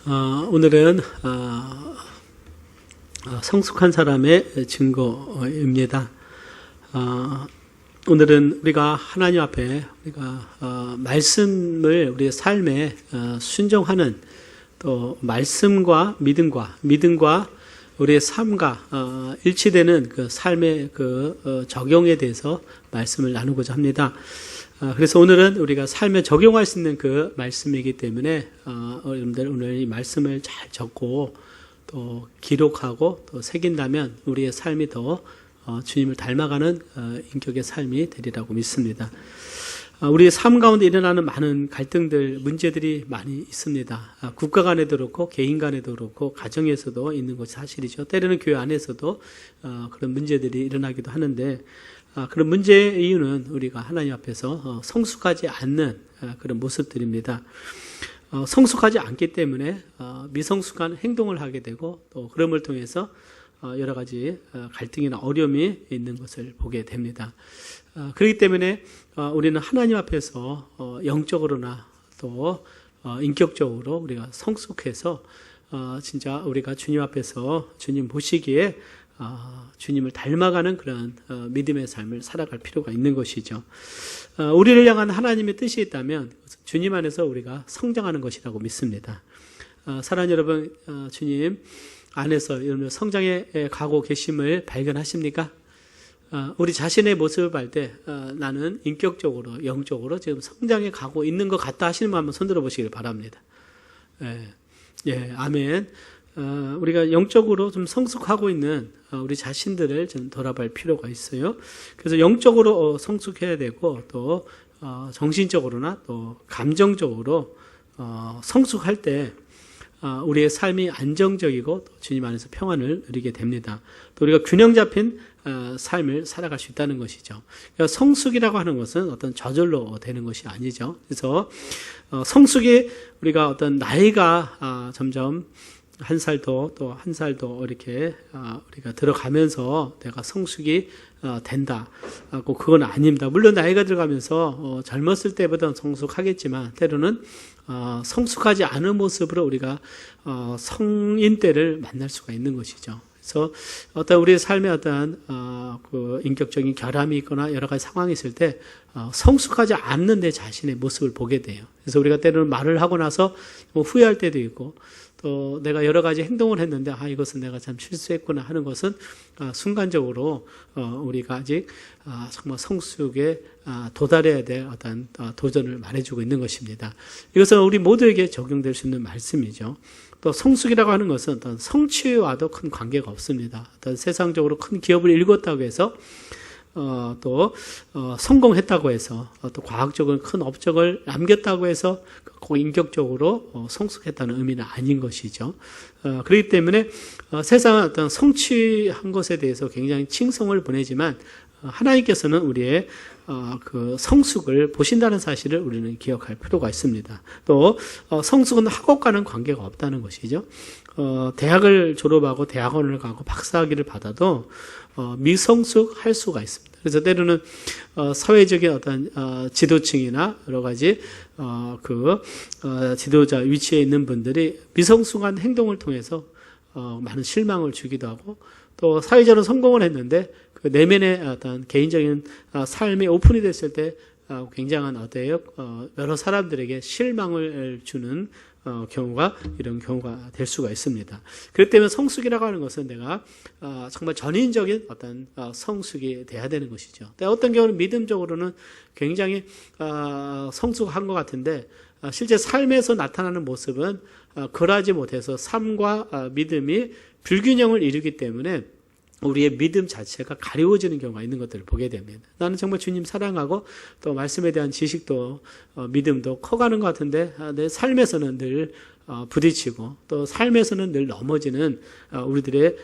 오늘은 성숙한 사람의 증거입니다. 오늘은 우리가 하나님 앞에 우리가 말씀을 우리의 삶에 순종하는, 또 말씀과 믿음과 우리의 삶과 일치되는 그 삶의 적용에 대해서 말씀을 나누고자 합니다. 그래서 오늘은 우리가 삶에 적용할 수 있는 그 말씀이기 때문에 여러분들 오늘 이 말씀을 잘 적고 또 기록하고 또 새긴다면 우리의 삶이 더 주님을 닮아가는 인격의 삶이 되리라고 믿습니다. 우리의 삶 가운데 일어나는 많은 갈등들, 문제들이 많이 있습니다. 국가 간에도 그렇고 개인 간에도 그렇고 가정에서도 있는 것이 사실이죠. 때로는 교회 안에서도 그런 문제들이 일어나기도 하는데, 그런 문제의 이유는 우리가 하나님 앞에서 성숙하지 않는 그런 모습들입니다. 성숙하지 않기 때문에 미성숙한 행동을 하게 되고, 또 그럼을 통해서 여러 가지 갈등이나 어려움이 있는 것을 보게 됩니다. 그렇기 때문에 우리는 하나님 앞에서 영적으로나 또 인격적으로 우리가 성숙해서 진짜 우리가 주님 앞에서 주님 보시기에 주님을 닮아가는 그런 믿음의 삶을 살아갈 필요가 있는 것이죠. 우리를 향한 하나님의 뜻이 있다면 주님 안에서 우리가 성장하는 것이라고 믿습니다. 사랑하는 여러분, 주님 안에서 여러분 성장해 가고 계심을 발견하십니까? 우리 자신의 모습을 볼 때 나는 인격적으로 영적으로 지금 성장해 가고 있는 것 같다 하시는 분 한번 손들어 보시길 바랍니다. 아멘. 우리가 영적으로 좀 성숙하고 있는 우리 자신들을 좀 돌아볼 필요가 있어요. 그래서 영적으로 성숙해야 되고, 또 정신적으로나 또 감정적으로 성숙할 때 우리의 삶이 안정적이고 또 주님 안에서 평안을 누리게 됩니다. 또 우리가 균형 잡힌 삶을 살아갈 수 있다는 것이죠. 그러니까 성숙이라고 하는 것은 어떤 저절로 되는 것이 아니죠. 그래서 성숙이 우리가 어떤 나이가 점점 한 살 더 또 한 살 더 이렇게 우리가 들어가면서 내가 성숙이 된다. 그건 아닙니다. 물론 나이가 들어가면서 젊었을 때보다는 성숙하겠지만 때로는 성숙하지 않은 모습으로 우리가 성인 때를 만날 수가 있는 것이죠. 그래서 어떤 우리의 삶에 어떤 그 인격적인 결함이 있거나 여러 가지 상황이 있을 때 성숙하지 않는 내 자신의 모습을 보게 돼요. 그래서 우리가 때로는 말을 하고 나서 후회할 때도 있고, 또 내가 여러 가지 행동을 했는데 이것은 내가 참 실수했구나 하는 것은 순간적으로 우리가 아직 정말 성숙에 도달해야 될 어떤 도전을 말해주고 있는 것입니다. 이것은 우리 모두에게 적용될 수 있는 말씀이죠. 또 성숙이라고 하는 것은 어떤 성취와도 큰 관계가 없습니다. 어떤 세상적으로 큰 기업을 일궜다고 해서 또 성공했다고 해서 또 과학적으로 큰 업적을 남겼다고 해서 꼭 인격적으로 성숙했다는 의미는 아닌 것이죠. 그렇기 때문에 세상은 어떤 성취한 것에 대해서 굉장히 칭송을 보내지만 하나님께서는 우리의 그 성숙을 보신다는 사실을 우리는 기억할 필요가 있습니다. 또 성숙은 학업과는 관계가 없다는 것이죠. 대학을 졸업하고 대학원을 가고 박사학위를 받아도 미성숙할 수가 있습니다. 그래서 때로는 사회적인 어떤 지도층이나 여러 가지 지도자 위치에 있는 분들이 미성숙한 행동을 통해서 많은 실망을 주기도 하고, 또 사회적으로 성공을 했는데 그 내면의 어떤 개인적인 삶이 오픈이 됐을 때 굉장한 여러 사람들에게 실망을 주는 이런 경우가 될 수가 있습니다. 그렇기 때문에 성숙이라고 하는 것은 내가 정말 전인적인 어떤 성숙이 돼야 되는 것이죠. 어떤 경우는 믿음적으로는 굉장히 성숙한 것 같은데 실제 삶에서 나타나는 모습은 그러하지 못해서 삶과 믿음이 불균형을 이루기 때문에 우리의 믿음 자체가 가려워지는 경우가 있는 것들을 보게 됩니다. 나는 정말 주님 사랑하고 또 말씀에 대한 지식도 믿음도 커가는 것 같은데 내 삶에서는 늘 부딪히고 또 삶에서는 늘 넘어지는 우리들의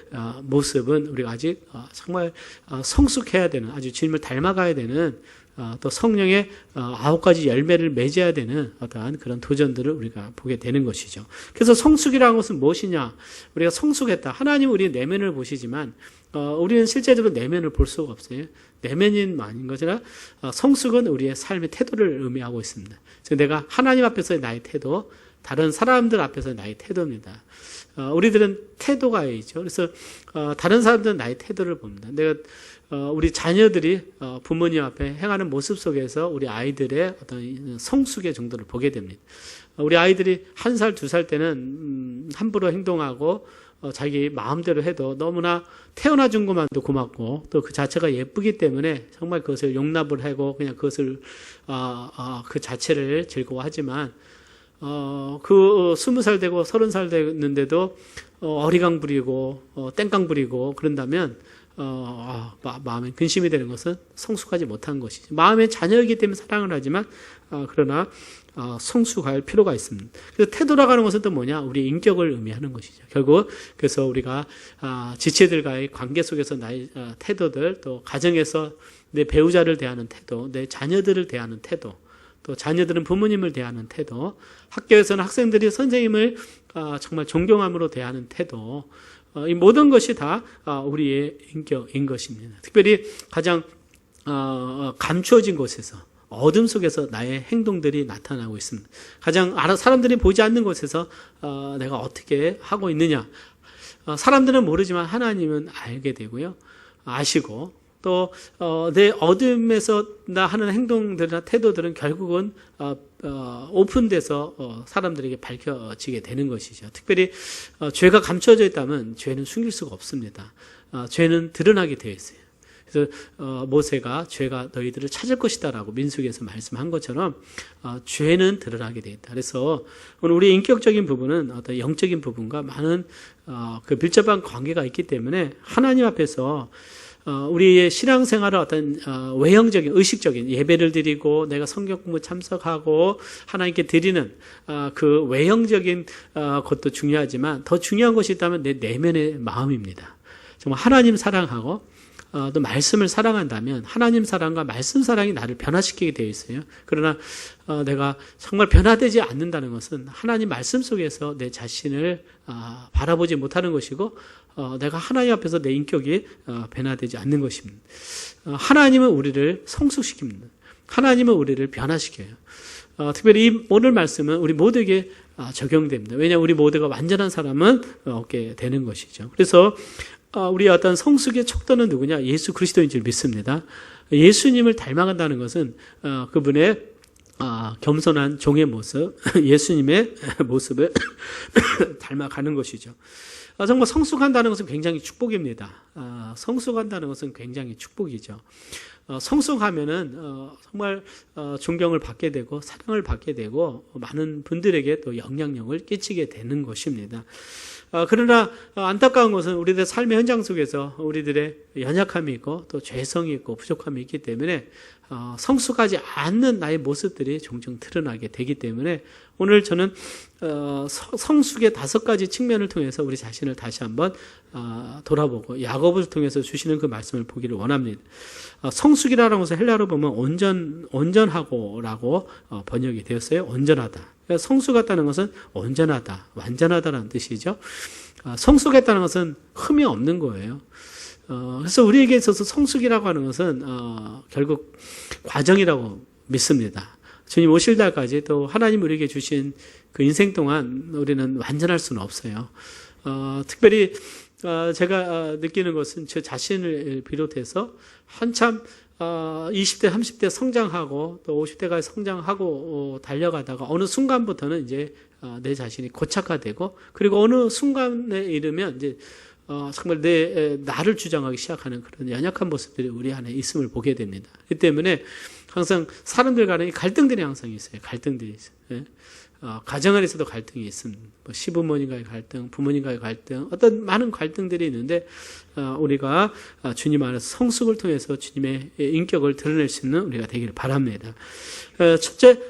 모습은 우리가 아직 정말 성숙해야 되는, 아주 주님을 닮아가야 되는, 또 성령의 9가지 열매를 맺어야 되는 어떠한 그런 도전들을 우리가 보게 되는 것이죠. 그래서 성숙이라는 것은 무엇이냐? 우리가 성숙했다. 하나님은 우리의 내면을 보시지만 우리는 실제적으로 내면을 볼 수가 없어요. 내면인 아닌 것이라 성숙은 우리의 삶의 태도를 의미하고 있습니다. 그래서 내가 하나님 앞에서의 나의 태도, 다른 사람들 앞에서 나의 태도입니다. 우리들은 태도가 있죠. 그래서 다른 사람들은 나의 태도를 봅니다. 내가 우리 자녀들이 부모님 앞에 행하는 모습 속에서 우리 아이들의 어떤 성숙의 정도를 보게 됩니다. 우리 아이들이 1살, 2살 때는 함부로 행동하고 자기 마음대로 해도 너무나 태어나준 것만도 고맙고 또 그 자체가 예쁘기 때문에 정말 그것을 용납을 하고 그냥 그것을 그 자체를 즐거워하지만 그 20살 되고 30살 됐는데도 어리광 부리고 땡깡 부리고 그런다면 마음에 근심이 되는 것은 성숙하지 못한 것이죠. 마음의 자녀이기 때문에 사랑을 하지만 그러나 성숙할 필요가 있습니다. 그래서 태도라고 하는 것은 또 뭐냐? 우리 인격을 의미하는 것이죠. 결국 그래서 우리가 지체들과의 관계 속에서 나의 태도들, 또 가정에서 내 배우자를 대하는 태도, 내 자녀들을 대하는 태도, 또 자녀들은 부모님을 대하는 태도, 학교에서는 학생들이 선생님을 정말 존경함으로 대하는 태도, 이 모든 것이 다 우리의 인격인 것입니다. 특별히 가장 감추어진 곳에서 어둠 속에서 나의 행동들이 나타나고 있습니다. 가장 사람들이 보지 않는 곳에서 내가 어떻게 하고 있느냐. 사람들은 모르지만 하나님은 알게 되고요. 아시고 또 내 어둠에서 나 하는 행동들이나 태도들은 결국은 오픈돼서 사람들에게 밝혀지게 되는 것이죠. 특별히 죄가 감춰져 있다면 죄는 숨길 수가 없습니다. 죄는 드러나게 되어 있어요. 그래서 모세가 죄가 너희들을 찾을 것이다라고 민수기에서 말씀한 것처럼 죄는 드러나게 되겠다. 그래서 오늘 우리 인격적인 부분은 어떤 영적인 부분과 많은 그 밀접한 관계가 있기 때문에 하나님 앞에서 우리의 신앙생활을 어떤 외형적인 의식적인 예배를 드리고 내가 성경 공부 참석하고 하나님께 드리는 그 외형적인 것도 중요하지만 더 중요한 것이 있다면 내 내면의 마음입니다. 정말 하나님 사랑하고 또 말씀을 사랑한다면 하나님 사랑과 말씀 사랑이 나를 변화시키게 되어 있어요. 그러나 내가 정말 변화되지 않는다는 것은 하나님 말씀 속에서 내 자신을 바라보지 못하는 것이고 내가 하나님 앞에서 내 인격이 변화되지 않는 것입니다. 하나님은 우리를 성숙시킵니다. 하나님은 우리를 변화시켜요. 특별히 이 오늘 말씀은 우리 모두에게 적용됩니다. 왜냐하면 우리 모두가 완전한 사람은 없게 되는 것이죠. 그래서 우리 어떤 성숙의 척도는 누구냐? 예수 그리스도인 줄 믿습니다. 예수님을 닮아간다는 것은 그분의 겸손한 종의 모습, 예수님의 모습을 닮아가는 것이죠. 정말 성숙한다는 것은 굉장히 축복입니다. 성숙한다는 것은 굉장히 축복이죠. 성숙하면은 정말 존경을 받게 되고 사랑을 받게 되고 많은 분들에게 또 영향력을 끼치게 되는 것입니다. 그러나 안타까운 것은 우리들의 삶의 현장 속에서 우리들의 연약함이 있고 또 죄성이 있고 부족함이 있기 때문에 성숙하지 않는 나의 모습들이 종종 드러나게 되기 때문에 오늘 저는 성숙의 5가지 측면을 통해서 우리 자신을 다시 한번 돌아보고 야고보를 통해서 주시는 그 말씀을 보기를 원합니다. 성숙이라는 것을 헬라어로 보면 온전하고라고 번역이 되었어요. 온전하다. 성숙했다는 것은 온전하다, 완전하다라는 뜻이죠. 성숙했다는 것은 흠이 없는 거예요. 그래서 우리에게 있어서 성숙이라고 하는 것은 결국 과정이라고 믿습니다. 주님 오실 날까지 또 하나님 우리에게 주신 그 인생 동안 우리는 완전할 수는 없어요. 특별히 제가 느끼는 것은 제 자신을 비롯해서 한참 20대, 30대 성장하고 또 50대까지 성장하고 달려가다가 어느 순간부터는 이제 내 자신이 고착화되고 그리고 어느 순간에 이르면 이제 정말 나를 주장하기 시작하는 그런 연약한 모습들이 우리 안에 있음을 보게 됩니다. 그 때문에 항상 사람들 간에 갈등들이 항상 있어요. 갈등들이 있어요. 예? 가정 안에서도 갈등이 있습니다. 뭐 시부모님과의 갈등, 부모님과의 갈등, 어떤 많은 갈등들이 있는데 우리가 주님 안에서 성숙을 통해서 주님의 인격을 드러낼 수 있는 우리가 되기를 바랍니다. 첫째,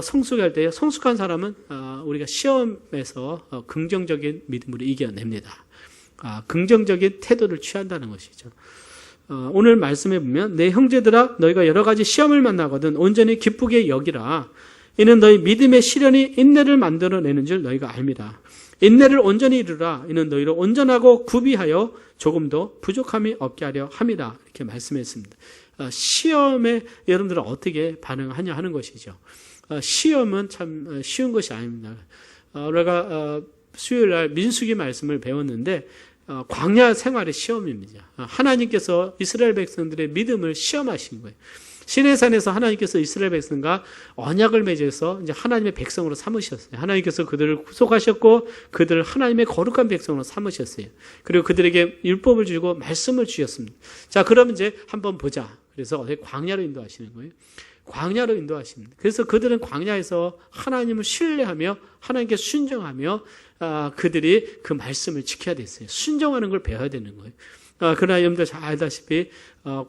성숙할 때 성숙한 사람은 우리가 시험에서 긍정적인 믿음으로 이겨냅니다. 긍정적인 태도를 취한다는 것이죠. 오늘 말씀해 보면 내 형제들아 너희가 여러 가지 시험을 만나거든 온전히 기쁘게 여기라. 이는 너희 믿음의 시련이 인내를 만들어내는 줄 너희가 압니다. 인내를 온전히 이루라. 이는 너희를 온전하고 구비하여 조금도 부족함이 없게 하려 함이다. 이렇게 말씀했습니다. 시험에 여러분들은 어떻게 반응하냐 하는 것이죠. 시험은 참 쉬운 것이 아닙니다. 우리가 수요일 날 민수기 말씀을 배웠는데 광야 생활의 시험입니다. 하나님께서 이스라엘 백성들의 믿음을 시험하신 거예요. 시내산에서 하나님께서 이스라엘 백성과 언약을 맺어서 이제 하나님의 백성으로 삼으셨어요. 하나님께서 그들을 구속하셨고 그들을 하나님의 거룩한 백성으로 삼으셨어요. 그리고 그들에게 율법을 주고 말씀을 주셨습니다. 자, 그러면 이제 한번 보자. 그래서 광야로 인도하시는 거예요. 광야로 인도하십니다. 그래서 그들은 광야에서 하나님을 신뢰하며 하나님께 순종하며 그들이 그 말씀을 지켜야 됐어요. 순종하는 걸 배워야 되는 거예요. 그러나 여러분들 잘 알다시피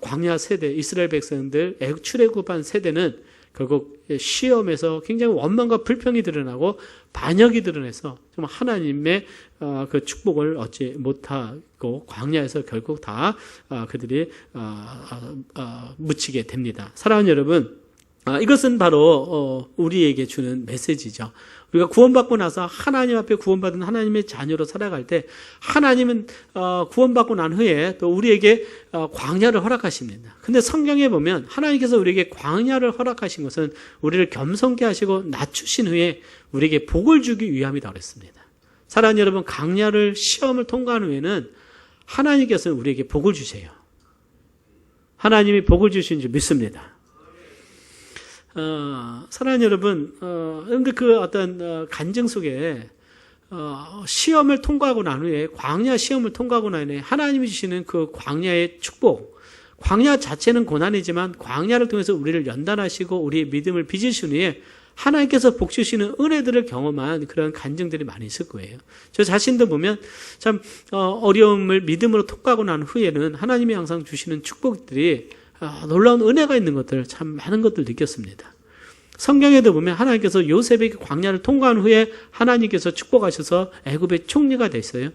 광야 세대, 이스라엘 백성들 출애굽한 세대는 결국 시험에서 굉장히 원망과 불평이 드러나고 반역이 드러나서 좀 하나님의 그 축복을 얻지 못하고 광야에서 결국 다 그들이 묻히게 됩니다. 사랑하는 여러분, 이것은 바로 우리에게 주는 메시지죠. 우리가 구원받고 나서 하나님 앞에 구원받은 하나님의 자녀로 살아갈 때 하나님은 구원받고 난 후에 또 우리에게 광야를 허락하십니다. 근데 성경에 보면 하나님께서 우리에게 광야를 허락하신 것은 우리를 겸손케 하시고 낮추신 후에 우리에게 복을 주기 위함이라고 그랬습니다. 사랑하는 여러분, 광야를 시험을 통과한 후에는 하나님께서는 우리에게 복을 주세요. 하나님이 복을 주신 줄 믿습니다. 사랑하는 여러분, 그런데 그 어떤 간증 속에 시험을 통과하고 난 후에 광야 시험을 통과하고 난 후에 하나님이 주시는 그 광야의 축복, 광야 자체는 고난이지만 광야를 통해서 우리를 연단하시고 우리의 믿음을 빚으신 후에 하나님께서 복 주시는 은혜들을 경험한 그런 간증들이 많이 있을 거예요. 저 자신도 보면 참 어려움을 믿음으로 통과하고 난 후에는 하나님이 항상 주시는 축복들이 놀라운 은혜가 있는 것들, 참 많은 것들 느꼈습니다. 성경에도 보면 하나님께서 요셉에게 광야를 통과한 후에 하나님께서 축복하셔서 애굽의 총리가 됐어요.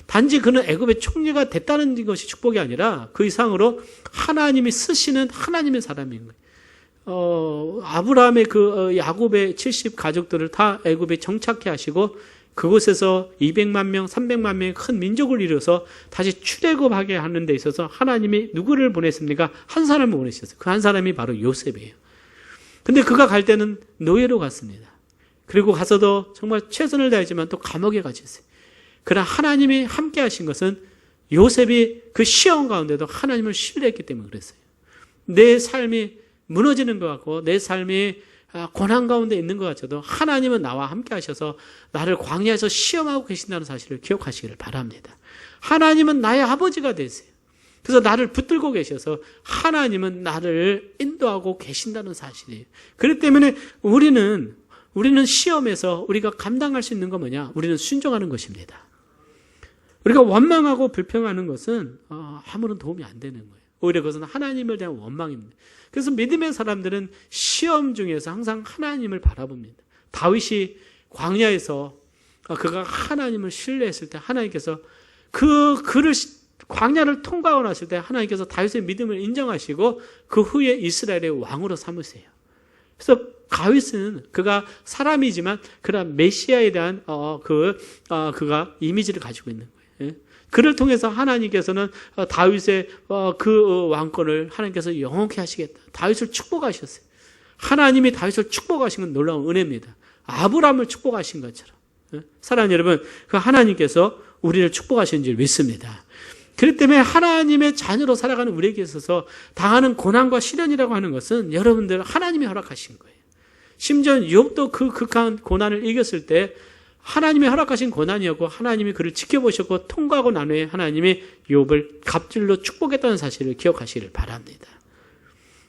단지 그는 애굽의 총리가 됐다는 것이 축복이 아니라 그 이상으로 하나님이 쓰시는 하나님의 사람인 거예요. 아브라함의 그 야곱의 70 가족들을 다 애굽에 정착해 하시고 그곳에서 200만 명, 300만 명의 큰 민족을 이루어서 다시 출애굽하게 하는 데 있어서 하나님이 누구를 보냈습니까? 한 사람을 보내셨어요. 그 한 사람이 바로 요셉이에요. 근데 그가 갈 때는 노예로 갔습니다. 그리고 가서도 정말 최선을 다했지만 또 감옥에 갇혔어요. 그러나 하나님이 함께 하신 것은 요셉이 그 시험 가운데도 하나님을 신뢰했기 때문에 그랬어요. 내 삶이 무너지는 것 같고 내 삶이 고난 가운데 있는 것 같아도 하나님은 나와 함께 하셔서 나를 광야에서 시험하고 계신다는 사실을 기억하시기를 바랍니다. 하나님은 나의 아버지가 되세요. 그래서 나를 붙들고 계셔서 하나님은 나를 인도하고 계신다는 사실이에요. 그렇기 때문에 우리는 시험에서 우리가 감당할 수 있는 건 뭐냐? 우리는 순종하는 것입니다. 우리가 원망하고 불평하는 것은 아무런 도움이 안 되는 거예요. 오히려 그것은 하나님을 대한 원망입니다. 그래서 믿음의 사람들은 시험 중에서 항상 하나님을 바라봅니다. 다윗이 광야에서 그가 하나님을 신뢰했을 때 하나님께서 그를 광야를 통과하고 났을 때 하나님께서 다윗의 믿음을 인정하시고 그 후에 이스라엘의 왕으로 삼으세요. 그래서 다윗은 그가 사람이지만 그런 메시아에 대한 그가 이미지를 가지고 있는 거예요. 그를 통해서 하나님께서는 다윗의 그 왕권을 하나님께서 영원케 하시겠다. 다윗을 축복하셨어요. 하나님이 다윗을 축복하신 건 놀라운 은혜입니다. 아브라함을 축복하신 것처럼. 사랑하는 여러분, 그 하나님께서 우리를 축복하시는 줄 믿습니다. 그렇기 때문에 하나님의 자녀로 살아가는 우리에게 있어서 당하는 고난과 시련이라고 하는 것은 여러분들 하나님이 허락하신 거예요. 심지어 욥도 그 극한 고난을 이겼을 때 하나님이 허락하신 고난이었고 하나님이 그를 지켜보셨고 통과하고 난 후에 하나님이 욥을 갑질로 축복했다는 사실을 기억하시기를 바랍니다.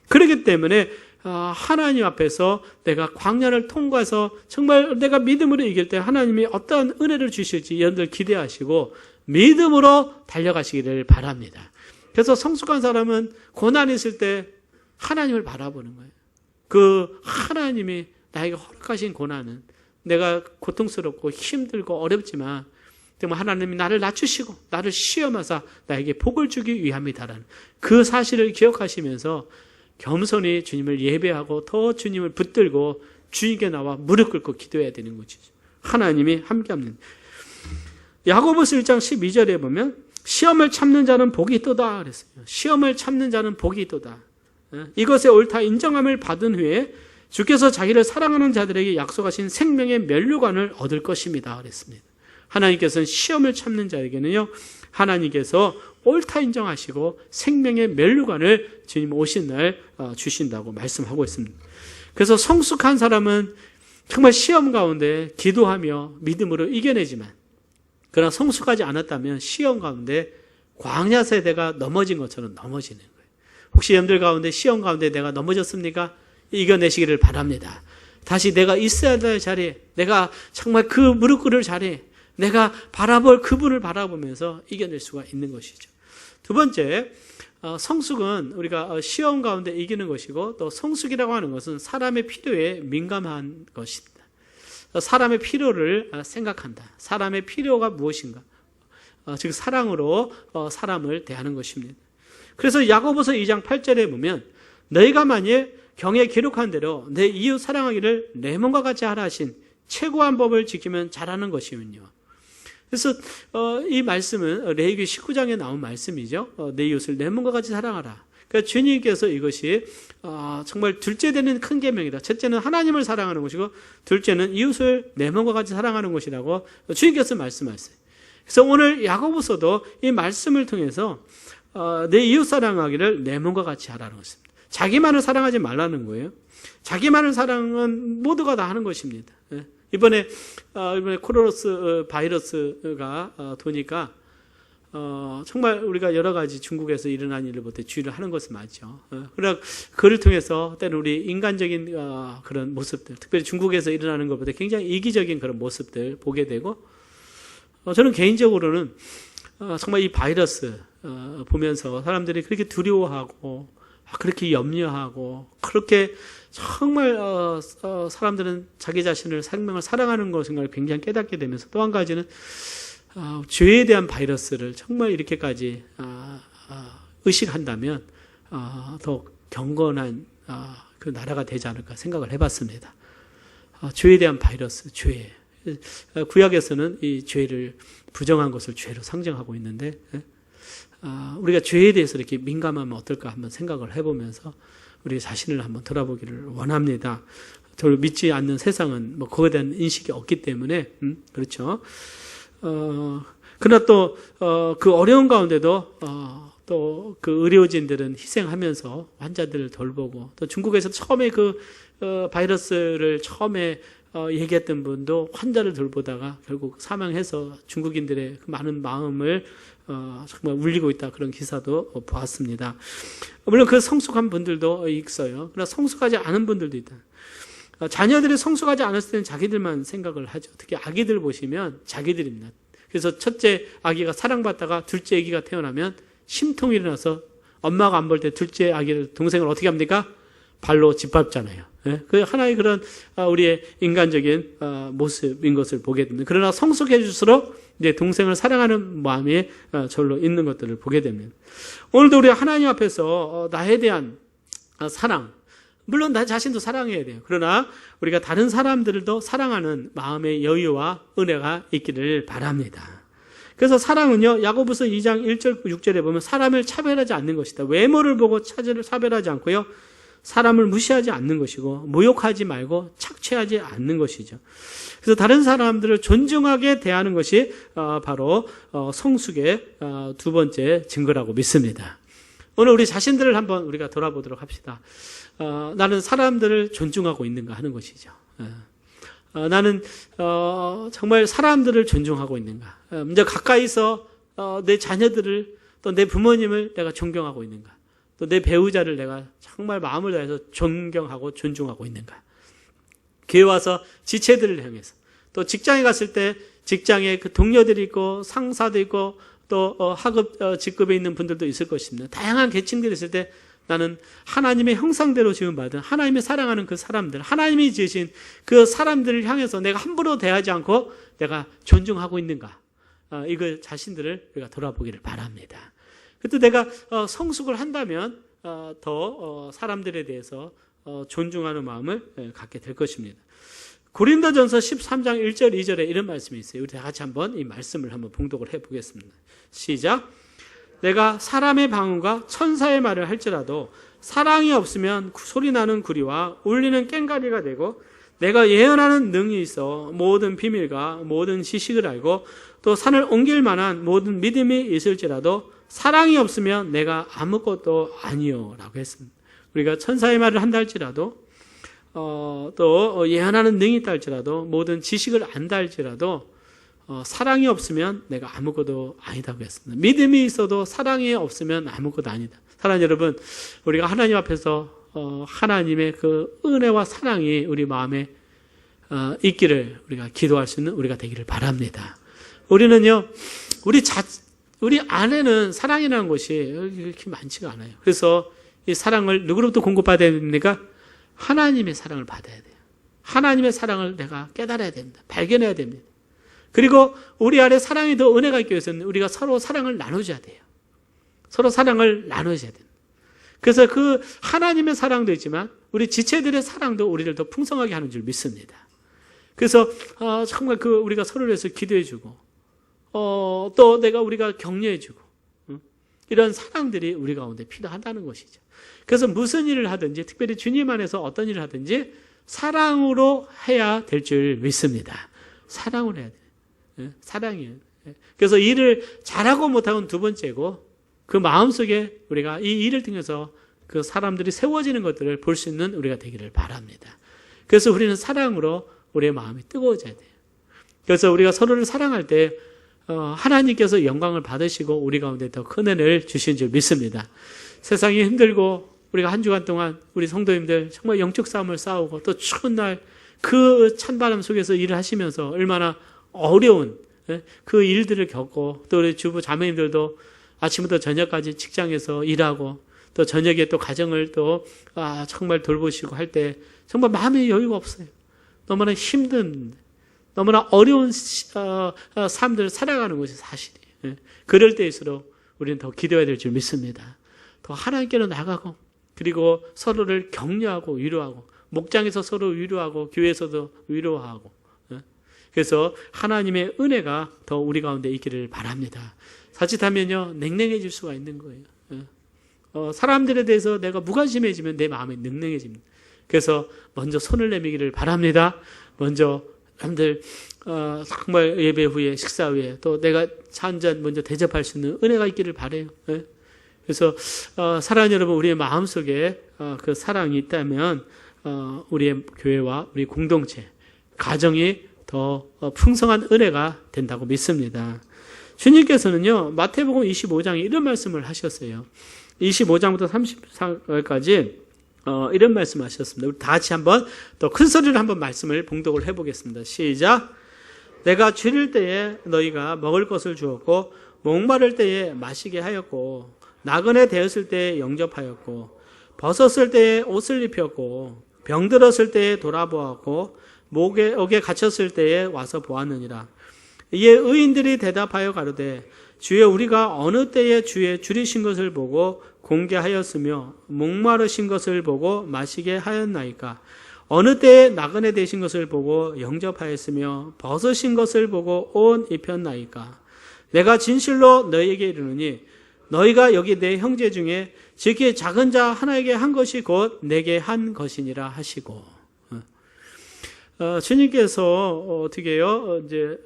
그렇기 때문에 하나님 앞에서 내가 광야를 통과해서 정말 내가 믿음으로 이길 때 하나님이 어떠한 은혜를 주실지 여러분들 기대하시고 믿음으로 달려가시기를 바랍니다. 그래서 성숙한 사람은 고난이 있을 때 하나님을 바라보는 거예요. 그 하나님이 나에게 허락하신 고난은 내가 고통스럽고 힘들고 어렵지만 정말 하나님이 나를 낮추시고 나를 시험하사 나에게 복을 주기 위함이다라는 그 사실을 기억하시면서 겸손히 주님을 예배하고 더 주님을 붙들고 주님께 나와 무릎 꿇고 기도해야 되는 거죠. 하나님이 함께합니다. 야고보서 1장 12절에 보면 시험을 참는 자는 복이 있도다 그랬어요. 시험을 참는 자는 복이 있도다. 이것에 옳다 인정함을 받은 후에 주께서 자기를 사랑하는 자들에게 약속하신 생명의 면류관을 얻을 것입니다. 그랬습니다. 하나님께서는 시험을 참는 자에게는요, 하나님께서 옳다 인정하시고 생명의 면류관을 주님 오신 날 주신다고 말씀하고 있습니다. 그래서 성숙한 사람은 정말 시험 가운데 기도하며 믿음으로 이겨내지만, 그러나 성숙하지 않았다면 시험 가운데 광야 세대가 넘어진 것처럼 넘어지는 거예요. 혹시 여러분들 가운데 시험 가운데 내가 넘어졌습니까? 이겨내시기를 바랍니다. 다시 내가 있어야 될 자리에, 내가 정말 그 무릎 꿇을 자리에 내가 바라볼 그분을 바라보면서 이겨낼 수가 있는 것이죠. 두 번째, 성숙은 우리가 시험 가운데 이기는 것이고, 또 성숙이라고 하는 것은 사람의 필요에 민감한 것입니다. 사람의 필요를 생각한다. 사람의 필요가 무엇인가? 즉 사랑으로 사람을 대하는 것입니다. 그래서 야고보서 2장 8절에 보면 너희가 만일 경에 기록한 대로 내 이웃 사랑하기를 내 몸과 같이 하라 하신 최고한 법을 지키면 잘하는 것이군요. 그래서 이 말씀은 레위기 19장에 나온 말씀이죠. 내 이웃을 내 몸과 같이 사랑하라. 그러니까 주님께서 이것이 정말 둘째 되는 큰 계명이다. 첫째는 하나님을 사랑하는 것이고, 둘째는 이웃을 내 몸과 같이 사랑하는 것이라고 주님께서 말씀하셨어요. 그래서 오늘 야고보서도 이 말씀을 통해서 내 이웃 사랑하기를 내 몸과 같이 하라는 것입니다. 자기만을 사랑하지 말라는 거예요. 자기만을 사랑은 모두가 다 하는 것입니다. 이번에 코로나 바이러스가 도니까 정말 우리가 여러 가지 중국에서 일어난 일을 볼 때 주의를 하는 것은 맞죠. 그러나 그를 통해서 때는 우리 인간적인 그런 모습들, 특별히 중국에서 일어나는 것보다 굉장히 이기적인 그런 모습들 보게 되고, 저는 개인적으로는 정말 이 바이러스 보면서 사람들이 그렇게 두려워하고 그렇게 염려하고 그렇게 정말 사람들은 자기 자신을 생명을 사랑하는 것인가를 굉장히 깨닫게 되면서, 또 한 가지는 죄에 대한 바이러스를 정말 이렇게까지 의식한다면 더 경건한 그 나라가 되지 않을까 생각을 해봤습니다. 죄에 대한 바이러스, 죄. 구약에서는 이 죄를 부정한 것을 죄로 상정하고 있는데, 우리가 죄에 대해서 이렇게 민감하면 어떨까 한번 생각을 해보면서 우리 자신을 한번 돌아보기를 원합니다. 저를 믿지 않는 세상은 뭐 그거에 대한 인식이 없기 때문에 그렇죠. 그러나 또 그 어려운 가운데도 또 그 의료진들은 희생하면서 환자들을 돌보고, 또 중국에서 처음에 그 바이러스를 처음에 얘기했던 분도 환자를 돌보다가 결국 사망해서 중국인들의 그 많은 마음을 정말 울리고 있다, 그런 기사도 보았습니다. 물론 그 성숙한 분들도 있어요. 그러나 성숙하지 않은 분들도 있다. 자녀들이 성숙하지 않았을 때는 자기들만 생각을 하죠. 특히 아기들 보시면 자기들입니다. 그래서 첫째 아기가 사랑받다가 둘째 아기가 태어나면 심통이 일어나서 엄마가 안 볼 때 둘째 아기를, 동생을 어떻게 합니까? 발로 짓밟잖아요. 그 하나의 그런 우리의 인간적인 모습인 것을 보게 됩니다. 그러나 성숙해질수록 이제 동생을 사랑하는 마음이 절로 있는 것들을 보게 됩니다. 오늘도 우리 하나님 앞에서 나에 대한 사랑, 물론 나 자신도 사랑해야 돼요. 그러나 우리가 다른 사람들도 사랑하는 마음의 여유와 은혜가 있기를 바랍니다. 그래서 사랑은요, 야고보서 2장 1절 6절에 보면 사람을 차별하지 않는 것이다. 외모를 보고 차별하지 않고요, 사람을 무시하지 않는 것이고, 모욕하지 말고 착취하지 않는 것이죠. 그래서 다른 사람들을 존중하게 대하는 것이 바로 성숙의 두 번째 증거라고 믿습니다. 오늘 우리 자신들을 한번 우리가 돌아보도록 합시다. 나는 사람들을 존중하고 있는가 하는 것이죠. 나는 정말 사람들을 존중하고 있는가. 먼저 가까이서 내 자녀들을, 또 내 부모님을 내가 존경하고 있는가. 또 내 배우자를 내가 정말 마음을 다해서 존경하고 존중하고 있는가. 교회 와서 지체들을 향해서, 또 직장에 갔을 때 직장에 그 동료들이 있고 상사도 있고 또 하급 직급에 있는 분들도 있을 것입니다. 다양한 계층들이 있을 때 나는 하나님의 형상대로 지음받은, 하나님이 사랑하는 그 사람들, 하나님이 지으신 그 사람들을 향해서 내가 함부로 대하지 않고 내가 존중하고 있는가. 이걸 자신들을 우리가 돌아보기를 바랍니다. 그때 내가 성숙을 한다면 더 사람들에 대해서 존중하는 마음을 갖게 될 것입니다. 고린도전서 13장 1절 2절에 이런 말씀이 있어요. 우리 다 같이 한번 이 말씀을 한번 봉독을 해보겠습니다. 시작. 내가 사람의 방언과 천사의 말을 할지라도 사랑이 없으면 소리나는 구리와 울리는 꽹과리가 되고 내가 예언하는 능이 있어 모든 비밀과 모든 지식을 알고 또 산을 옮길 만한 모든 믿음이 있을지라도 사랑이 없으면 내가 아무것도 아니요 라고 했습니다. 우리가 천사의 말을 한다 할지라도 또 예언하는 능이 있다 할지라도 모든 지식을 안다 할지라도 사랑이 없으면 내가 아무것도 아니다고 했습니다. 믿음이 있어도 사랑이 없으면 아무것도 아니다. 사랑하는 여러분, 우리가 하나님 앞에서 하나님의 그 은혜와 사랑이 우리 마음에 있기를 우리가 기도할 수 있는 우리가 되기를 바랍니다. 우리는요, 우리 안에는 사랑이라는 것이 이렇게 많지가 않아요. 그래서 이 사랑을 누구로부터 공급받아야 됩니까? 하나님의 사랑을 받아야 돼요. 하나님의 사랑을 내가 깨달아야 됩니다. 발견해야 됩니다. 그리고 우리 안에 사랑이 더 은혜가 있기 위해서는 우리가 서로 사랑을 나눠줘야 돼요. 서로 사랑을 나눠줘야 됩니다. 그래서 그 하나님의 사랑도 있지만 우리 지체들의 사랑도 우리를 더 풍성하게 하는 줄 믿습니다. 그래서 정말 우리가 서로를 위해서 기도해주고 또 우리가 격려해주고 이런 사랑들이 우리 가운데 필요하다는 것이죠. 그래서 무슨 일을 하든지 특별히 주님 안에서 어떤 일을 하든지 사랑으로 해야 될 줄 믿습니다. 사랑으로 해야 돼요. 사랑이에요. 그래서 일을 잘하고 못하고는 두 번째고 그 마음속에 우리가 이 일을 통해서 그 사람들이 세워지는 것들을 볼 수 있는 우리가 되기를 바랍니다. 그래서 우리는 사랑으로 우리의 마음이 뜨거워져야 돼요. 그래서 우리가 서로를 사랑할 때 하나님께서 영광을 받으시고 우리 가운데 더 큰 은혜를 주신 줄 믿습니다. 세상이 힘들고 우리가 한 주간 동안 우리 성도님들 정말 영적 싸움을 싸우고 또 추운 날 그 찬바람 속에서 일을 하시면서 얼마나 어려운 그 일들을 겪고 또 우리 주부 자매님들도 아침부터 저녁까지 직장에서 일하고 또 저녁에 또 가정을 또 정말 돌보시고 할 때 정말 마음의 여유가 없어요. 너무나 힘든 너무나 어려운 삶들을 살아가는 것이 사실이에요. 그럴 때일수록 우리는 더 기도해야 될 줄 믿습니다. 더 하나님께로 나가고 그리고 서로를 격려하고 위로하고 목장에서 서로 위로하고 교회에서도 위로하고 그래서 하나님의 은혜가 더 우리 가운데 있기를 바랍니다. 자칫하면요 냉랭해질 수가 있는 거예요. 사람들에 대해서 내가 무관심해지면 내 마음이 냉랭해집니다. 그래서 먼저 손을 내밀기를 바랍니다. 먼저 사람들 정말 예배 후에 식사 후에 또 내가 차 한 잔 먼저 대접할 수 있는 은혜가 있기를 바라요. 그래서 사랑하는 여러분, 우리의 마음속에 그 사랑이 있다면 우리의 교회와 우리 공동체, 가정이 더 풍성한 은혜가 된다고 믿습니다. 주님께서는요 마태복음 25장에 이런 말씀을 하셨어요. 25장부터 34절까지 이런 말씀하셨습니다. 우리 다 같이 한번 또 큰 소리로 한번 말씀을 봉독을 해보겠습니다. 시작. 내가 줄일 때에 너희가 먹을 것을 주었고 목마를 때에 마시게 하였고 나그네 되었을 때에 영접하였고 벗었을 때에 옷을 입혔고 병들었을 때에 돌아보았고 옥에 갇혔을 때에 와서 보았느니라. 이에 의인들이 대답하여 가로되 주여 우리가 어느 때에 주의 줄이신 것을 보고 공개하였으며 목마르신 것을 보고 마시게 하였나이까? 어느 때에 나그네 되신 것을 보고 영접하였으며 벗으신 것을 보고 옷 입혔나이까? 내가 진실로 너희에게 이르노니 너희가 여기 내 형제 중에 지극히 작은 자 하나에게 한 것이 곧 내게 한 것이니라 하시고 주님께서 어떻게 해요? 이제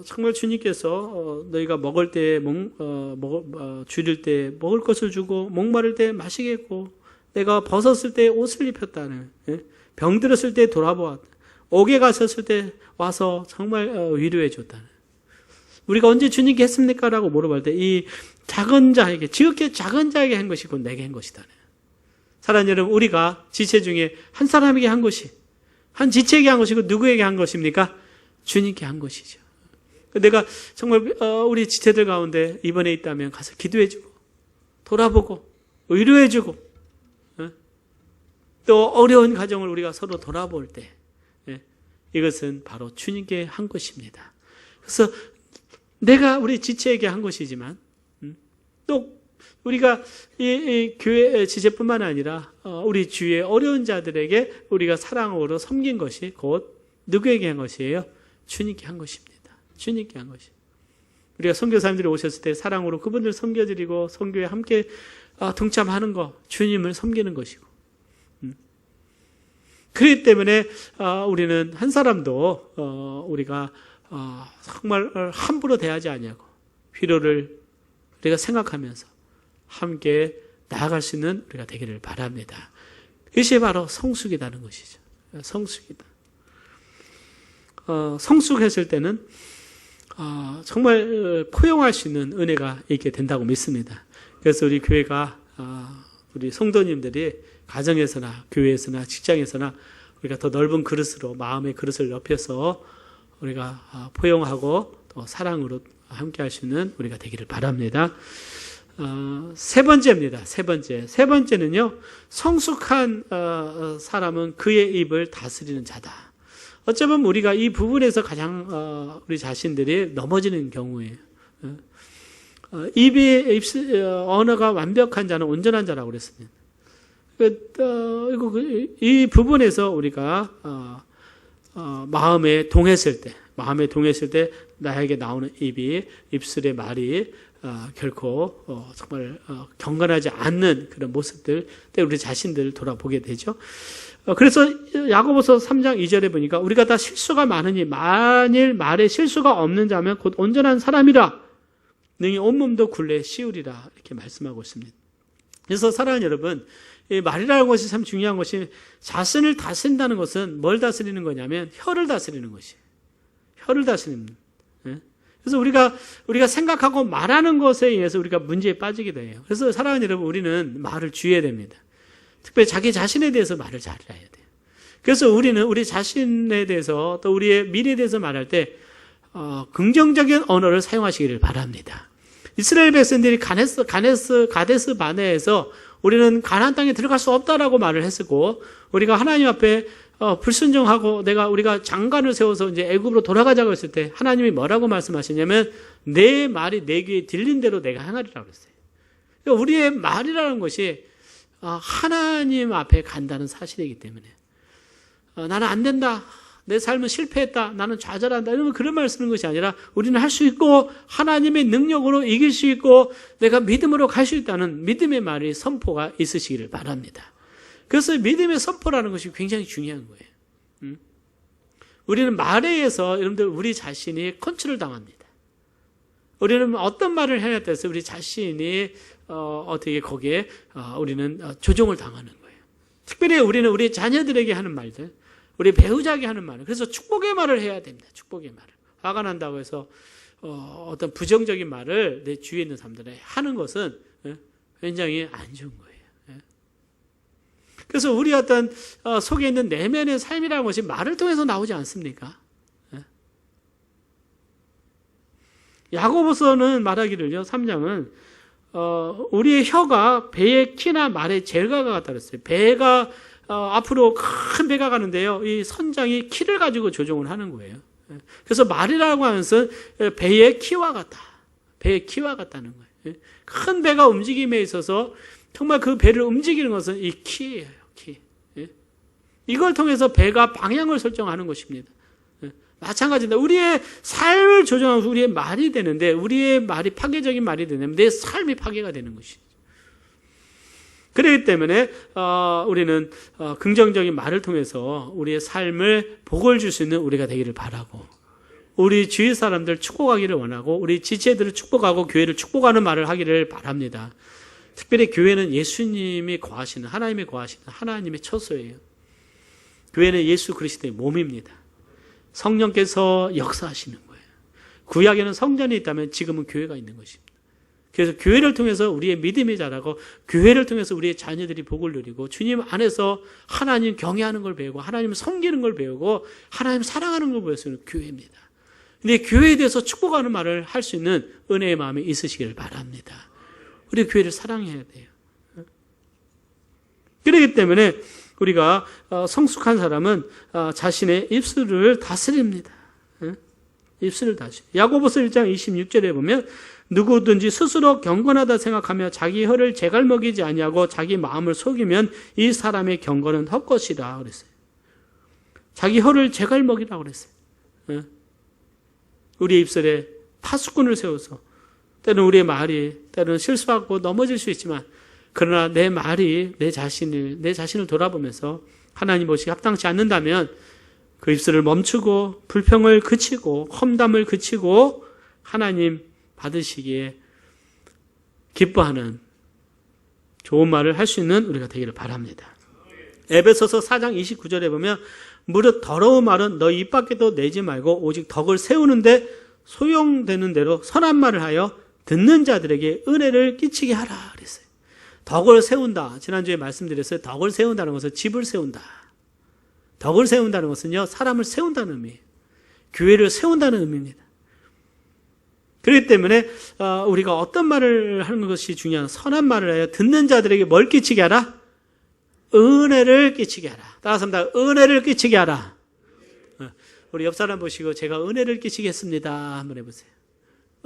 정말 주님께서 너희가 먹을 때 줄일 때 먹을 것을 주고 목마를 때 마시게 했고 내가 벗었을 때 옷을 입혔다는 병들었을 때 돌아보았다. 옥에 갔었을 때 와서 정말 위로해 줬다는. 우리가 언제 주님께 했습니까? 라고 물어볼 때 이 작은 자에게 지극히 작은 자에게 한 것이 곧 내게 한 것이다. 사랑하는 여러분, 우리가 지체 중에 한 사람에게 한 것이 한 지체에게 한 것이고 누구에게 한 것입니까? 주님께 한 것이죠. 내가 정말 우리 지체들 가운데 이번에 있다면 가서 기도해주고 돌아보고 위로해주고 또 어려운 가정을 우리가 서로 돌아볼 때 이것은 바로 주님께 한 것입니다. 그래서 내가 우리 지체에게 한 것이지만 또 우리가 이 교회 지체뿐만 아니라 우리 주위의 어려운 자들에게 우리가 사랑으로 섬긴 것이 곧 누구에게 한 것이에요? 주님께 한 것입니다. 주님께 한 것이. 우리가 선교사님들이 오셨을 때 사랑으로 그분들 섬겨드리고 선교에 함께 동참하는 거, 주님을 섬기는 것이고. 그렇기 때문에 우리는 한 사람도 우리가 정말 함부로 대하지 아니하고 필요를 우리가 생각하면서 함께 나아갈 수 있는 우리가 되기를 바랍니다. 이것이 바로 성숙이라는 것이죠. 성숙이다. 성숙했을 때는 정말 포용할 수 있는 은혜가 있게 된다고 믿습니다. 그래서 우리 교회가 우리 성도님들이 가정에서나 교회에서나 직장에서나 우리가 더 넓은 그릇으로 마음의 그릇을 넓혀서 우리가 포용하고 또 사랑으로 함께 할 수 있는 우리가 되기를 바랍니다. 세 번째입니다. 세 번째는요, 성숙한 사람은 그의 입을 다스리는 자다. 어쩌면 우리가 이 부분에서 가장 우리 자신들이 넘어지는 경우예요. 언어가 완벽한 자는 온전한 자라고 그랬습니다. 이 부분에서 우리가 마음에 동했을 때 나에게 나오는 입술의 말이 결코 정말 경건하지 않는 그런 모습들 때 우리 자신들을 돌아보게 되죠. 그래서 야고보서 3장 2절에 보니까 우리가 다 실수가 많으니 만일 말에 실수가 없는 자면 곧 온전한 사람이라 능히 온몸도 굴레 씌우리라 이렇게 말씀하고 있습니다. 그래서 사랑하는 여러분, 이 말이라는 것이 참 중요한 것이 자신을 다스린다는 것은 뭘 다스리는 거냐면 혀를 다스리는 것이에요. 혀를 다스리는. 그래서 우리가 생각하고 말하는 것에 의해서 우리가 문제에 빠지게 돼요. 그래서 사랑하는 여러분, 우리는 말을 주의해야 됩니다. 특별히 자기 자신에 대해서 말을 잘해야 돼요. 그래서 우리는 우리 자신에 대해서 또 우리의 미래에 대해서 말할 때 긍정적인 언어를 사용하시기를 바랍니다. 이스라엘 백성들이 가데스 바네에서 우리는 가나안 땅에 들어갈 수 없다라고 말을 했었고, 우리가 하나님 앞에 불순종하고 우리가 장관을 세워서 이제 애굽으로 돌아가자고 했을 때 하나님이 뭐라고 말씀하시냐면 내 말이 내 귀에 들린 대로 내가 행하리라고 그랬어요. 그러니까 우리의 말이라는 것이 하나님 앞에 간다는 사실이기 때문에 나는 안 된다, 내 삶은 실패했다, 나는 좌절한다, 이러면 그런 말 쓰는 것이 아니라 우리는 할 수 있고 하나님의 능력으로 이길 수 있고 내가 믿음으로 갈 수 있다는 믿음의 말이 선포가 있으시기를 바랍니다. 그래서 믿음의 선포라는 것이 굉장히 중요한 거예요. 우리는 말에 의해서 여러분들 우리 자신이 컨트롤 당합니다. 우리는 어떤 말을 해야 돼서 우리 자신이 어떻게 거기에 우리는 조종을 당하는 거예요. 특별히 우리는 우리 자녀들에게 하는 말들, 우리 배우자에게 하는 말을, 그래서 축복의 말을 해야 됩니다. 축복의 말을. 화가 난다고 해서 어떤 부정적인 말을 내 주위에 있는 사람들에 하는 것은 굉장히 안 좋은 거예요. 그래서 우리 어떤 속에 있는 내면의 삶이라는 것이 말을 통해서 나오지 않습니까? 야고보서는 말하기를요, 3장은 우리의 혀가 배의 키나 말의 젤과가 같다 그랬어요. 배가 앞으로 큰 배가 가는데요, 이 선장이 키를 가지고 조종을 하는 거예요. 그래서 말이라고 하는 것은 배의 키와 같다. 배의 키와 같다는 거예요. 큰 배가 움직임에 있어서 정말 그 배를 움직이는 것은 이 키예요. 키. 이걸 통해서 배가 방향을 설정하는 것입니다. 마찬가지입니다. 우리의 삶을 조정하면서 우리의 말이 되는데, 우리의 말이 파괴적인 말이 되면 내 삶이 파괴가 되는 것이죠. 그렇기 때문에 우리는 긍정적인 말을 통해서 우리의 삶을 복을 줄 수 있는 우리가 되기를 바라고, 우리 주위 사람들 축복하기를 원하고, 우리 지체들을 축복하고 교회를 축복하는 말을 하기를 바랍니다. 특별히 교회는 예수님이 거하시는, 하나님이 거하시는 하나님의 처소예요. 교회는 예수 그리스도의 몸입니다. 성령께서 역사하시는 거예요. 구약에는 성전이 있다면 지금은 교회가 있는 것입니다. 그래서 교회를 통해서 우리의 믿음이 자라고, 교회를 통해서 우리의 자녀들이 복을 누리고, 주님 안에서 하나님 경외하는 걸 배우고, 하나님 섬기는 걸 배우고, 하나님 사랑하는 걸 배우는 교회입니다. 근데 교회에 대해서 축복하는 말을 할 수 있는 은혜의 마음이 있으시기를 바랍니다. 우리 교회를 사랑해야 돼요. 그렇기 때문에 우리가 성숙한 사람은 자신의 입술을 다스립니다. 입술을 다스립니다. 야고보서 1장 26절에 보면 누구든지 스스로 경건하다 생각하며 자기 혀를 제갈먹이지 아니하고 자기 마음을 속이면 이 사람의 경건은 헛것이라 그랬어요. 자기 혀를 제갈먹이라고 그랬어요. 우리 입술에 파수꾼을 세워서 때로는 우리의 말이 때로는 실수하고 넘어질 수 있지만 그러나 내 말이 내 자신을 돌아보면서 하나님 보시기에 합당치 않는다면 그 입술을 멈추고 불평을 그치고 험담을 그치고 하나님 받으시기에 기뻐하는 좋은 말을 할 수 있는 우리가 되기를 바랍니다. 에베소서 4장 29절에 보면 무릇 더러운 말은 너희 입 밖에도 내지 말고 오직 덕을 세우는데 소용되는 대로 선한 말을 하여 듣는 자들에게 은혜를 끼치게 하라 그랬어요. 덕을 세운다. 지난주에 말씀드렸어요. 덕을 세운다는 것은 집을 세운다. 덕을 세운다는 것은요, 사람을 세운다는 의미예요. 교회를 세운다는 의미입니다. 그렇기 때문에 우리가 어떤 말을 하는 것이 중요한, 선한 말을 하여 듣는 자들에게 뭘 끼치게 하라? 은혜를 끼치게 하라. 따라서 합니다. 은혜를 끼치게 하라. 우리 옆 사람 보시고 제가 은혜를 끼치겠습니다. 한번 해보세요.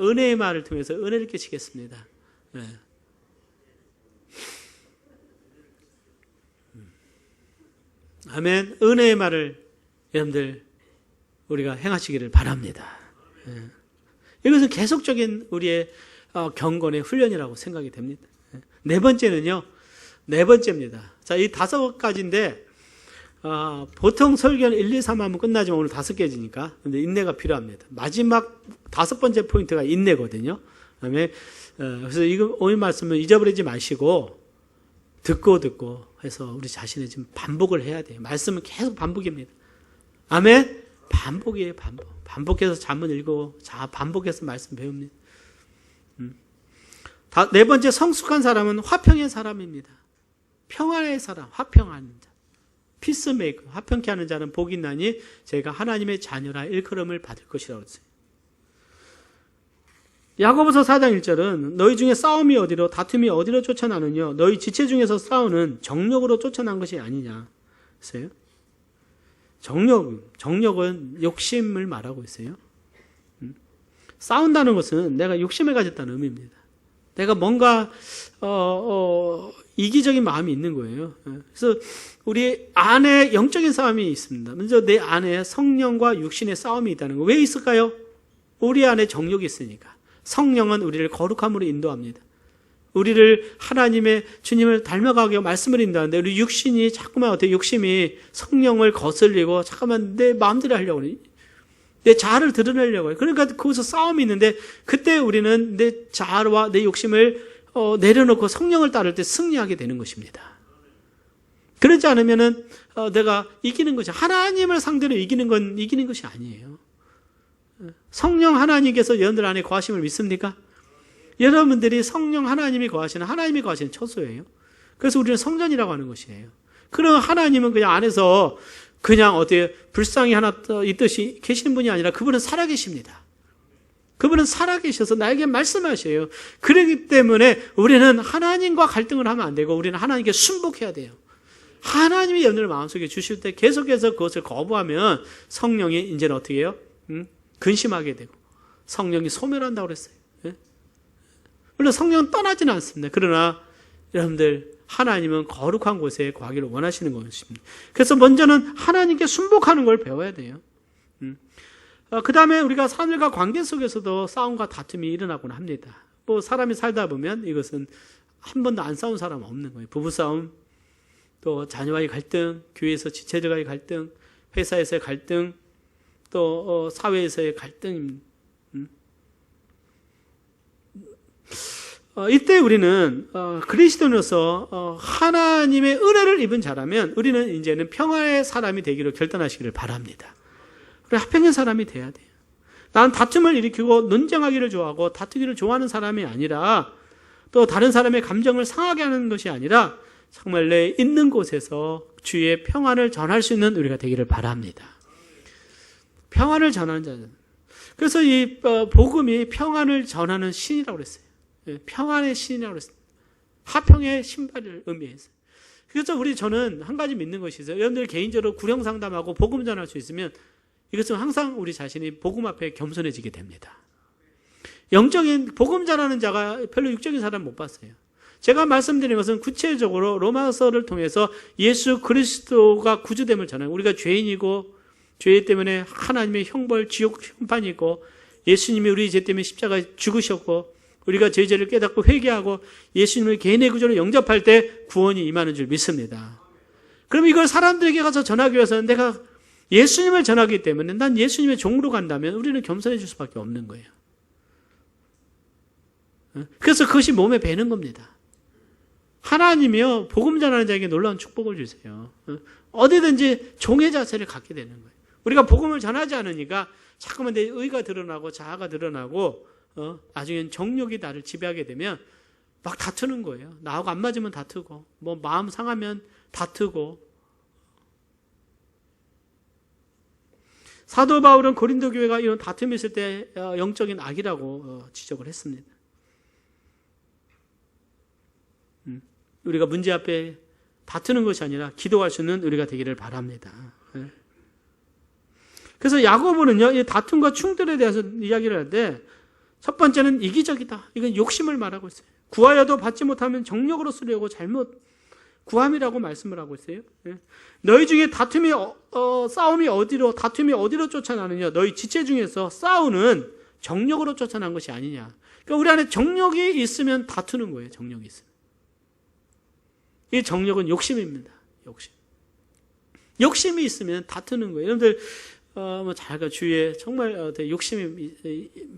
은혜의 말을 통해서 은혜를 끼치겠습니다. 네. 아멘. 은혜의 말을 여러분들 우리가 행하시기를 바랍니다. 네. 이것은 계속적인 우리의 경건의 훈련이라고 생각이 됩니다. 네 번째는요. 네 번째입니다. 자, 이 5가지인데 보통 설교는 1, 2, 3 하면 끝나지만 오늘 5개지니까 근데 인내가 필요합니다. 마지막 5번째 포인트가 인내거든요. 그다음에 그래서 이거 오늘 말씀을 잊어버리지 마시고 듣고 해서 우리 자신의 지금 반복을 해야 돼요. 말씀은 계속 반복입니다. 아멘. 반복이에요. 반복해서 잠은 읽고 반복해서 말씀 배웁니다. 네 번째, 성숙한 사람은 화평의 사람입니다. 평안의 사람, 화평하는 자. 피스메이커, 화평케 하는 자는 복이 있나니 저희가 하나님의 자녀라 일컬음을 받을 것이라고 했어요. 야고보서 4장 1절은 너희 중에 싸움이 어디로 다툼이 어디로 쫓아나느냐 너희 지체 중에서 싸우는 정욕으로 쫓아난 것이 아니냐 했어요. 정욕은 욕심을 말하고 있어요. 싸운다는 것은 내가 욕심을 가졌다는 의미입니다. 내가 뭔가 이기적인 마음이 있는 거예요. 그래서 우리 안에 영적인 싸움이 있습니다. 먼저 내 안에 성령과 육신의 싸움이 있다는 거. 왜 있을까요? 우리 안에 정욕이 있으니까. 성령은 우리를 거룩함으로 인도합니다. 우리를 하나님의 주님을 닮아가게 말씀을 인도하는데 우리 육신이 자꾸만 어떻게 욕심이 성령을 거슬리고 잠깐만 내 마음대로 하려고 그래. 내 자아를 드러내려고 해요. 그러니까 거기서 싸움이 있는데 그때 우리는 내 자아와 내 욕심을 내려놓고 성령을 따를 때 승리하게 되는 것입니다. 그렇지 않으면은 내가 이기는 것이 하나님을 상대로 이기는 건 이기는 것이 아니에요. 성령 하나님께서 여러분들 안에 거하심을 믿습니까? 여러분들이 성령 하나님이 거하시는 처소예요. 그래서 우리는 성전이라고 하는 것이에요. 그럼 하나님은 그냥 안에서 그냥 어떻게 불상이 하나 있듯이 계시는 분이 아니라 그분은 살아계십니다. 그분은 살아계셔서 나에게 말씀하셔요. 그렇기 때문에 우리는 하나님과 갈등을 하면 안 되고 우리는 하나님께 순복해야 돼요. 하나님이 여러분들 마음속에 주실 때 계속해서 그것을 거부하면 성령이 이제는 어떻게 해요? 근심하게 되고 성령이 소멸한다고 그랬어요. 물론 성령은 떠나지는 않습니다. 그러나 여러분들 하나님은 거룩한 곳에 거하기를 원하시는 것입니다. 그래서 먼저는 하나님께 순복하는 걸 배워야 돼요. 그 다음에 우리가 사람들과 관계 속에서도 싸움과 다툼이 일어나곤 합니다. 뭐 사람이 살다 보면 이것은 한 번도 안 싸운 사람은 없는 거예요. 부부싸움, 또 자녀와의 갈등, 교회에서 지체들과의 갈등, 회사에서의 갈등, 또 사회에서의 갈등입니다. 이때 우리는 그리스도인으로서 하나님의 은혜를 입은 자라면 우리는 이제는 평화의 사람이 되기를 결단하시기를 바랍니다. 우리 화평의 사람이 돼야 돼요. 나는 다툼을 일으키고 논쟁하기를 좋아하고 다투기를 좋아하는 사람이 아니라 또 다른 사람의 감정을 상하게 하는 것이 아니라 정말 내 있는 곳에서 주의 평안을 전할 수 있는 우리가 되기를 바랍니다. 평안을 전하는 자는. 그래서 이 복음이 평안을 전하는 신이라고 그랬어요. 평안의 신이라고 그랬어요. 화평의 신발을 의미해서. 그래서 저는 한 가지 믿는 것이 있어요. 여러분들 개인적으로 구령 상담하고 복음 전할 수 있으면 이것은 항상 우리 자신이 복음 앞에 겸손해지게 됩니다. 영적인 복음 전하는 자가 별로 육적인 사람 못 봤어요. 제가 말씀드린 것은 구체적으로 로마서를 통해서 예수 그리스도가 구주됨을 전하는, 우리가 죄인이고 죄 때문에 하나님의 형벌, 지옥 형판이 있고 예수님이 우리 죄 때문에 십자가에 죽으셨고 우리가 죄를 깨닫고 회개하고 예수님을 개인의 구주로 영접할 때 구원이 임하는 줄 믿습니다. 그럼 이걸 사람들에게 가서 전하기 위해서는 내가 예수님을 전하기 때문에 난 예수님의 종으로 간다면 우리는 겸손해질 수밖에 없는 거예요. 그래서 그것이 몸에 배는 겁니다. 하나님이요, 복음 전하는 자에게 놀라운 축복을 주세요. 어디든지 종의 자세를 갖게 되는 거예요. 우리가 복음을 전하지 않으니까 자꾸만 내 의가 드러나고 자아가 드러나고 나중엔 정욕이 나를 지배하게 되면 막 다투는 거예요. 나하고 안 맞으면 다투고 뭐 마음 상하면 다투고. 사도 바울은 고린도 교회가 이런 다툼이 있을 때 영적인 악이라고 지적을 했습니다. 우리가 문제 앞에 다투는 것이 아니라 기도할 수 있는 우리가 되기를 바랍니다. 그래서 야고보는요, 이 다툼과 충돌에 대해서 이야기를 할 때 첫 번째는 이기적이다. 이건 욕심을 말하고 있어요. 구하여도 받지 못하면 정력으로 쓰려고 잘못 구함이라고 말씀을 하고 있어요. 너희 중에 싸움이 다툼이 어디로 쫓아나느냐? 너희 지체 중에서 싸우는 정력으로 쫓아난 것이 아니냐? 그러니까 우리 안에 정력이 있으면 다투는 거예요. 정력이 있으면. 이 정력은 욕심입니다. 욕심이 있으면 다투는 거예요. 여러분들 자기가 주위에 정말 욕심이